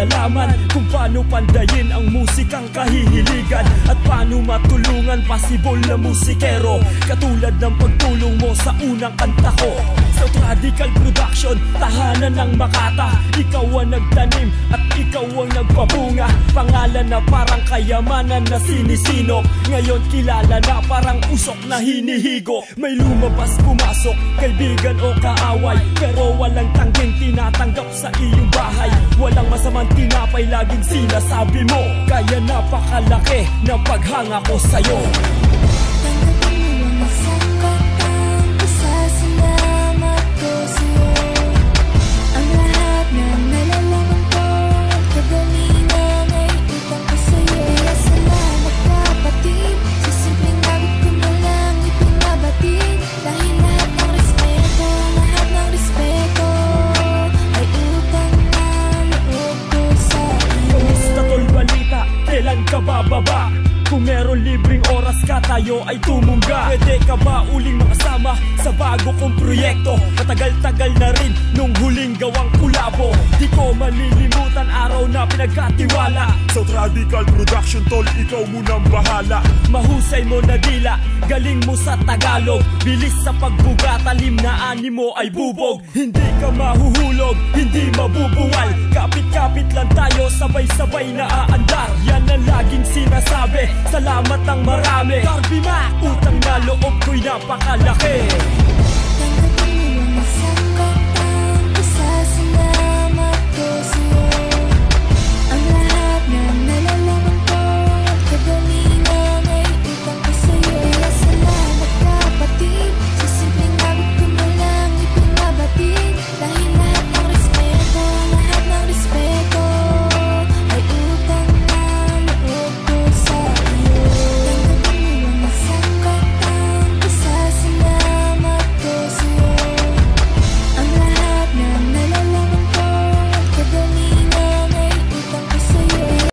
nalalaman kung paano pandayin ang musikang kahihiligan at paano matulungan pasibol na musikero, katulad ng pagtulong mo sa unang kanta ko. South Radical Production, tahanan ng Makata. Ikaw ang nagtanim at ikaw ang nagpabunga. Pangalan na parang kayamanan na sinisinok, ngayon kilala na parang usok na hinihigo. May lumabas pumasok, kaibigan o kaaway, pero walang tangging tinatanggap sa iyong bahay. Walang masamang tinapay, laging sinasabi mo, kaya napakalaki ng paghanga ko sa'yo. Kailan ka bababa? Kung meron libreng oras ka, tayo ay tumungga. Pwede ka ba uling makasama sa bago kong proyekto? Matagal-tagal na rin nung huling gawang kulabo. Di ko malilimutan araw na pinagkatiwala. South Radical Production, tol, ikaw munang bahala. Mahusay mo na dila, galing mo sa Tagalog. Bilis sa pagbuga, talim na animo ay bubog. Hindi ka mahuhulog, hindi mabubuwal. Kapit-kapit lang tayo, sabay-sabay na aandar. Yan ang laging sinasabi, salamat ng marami. Darby Mac, utang na loob ko'y napakalaki.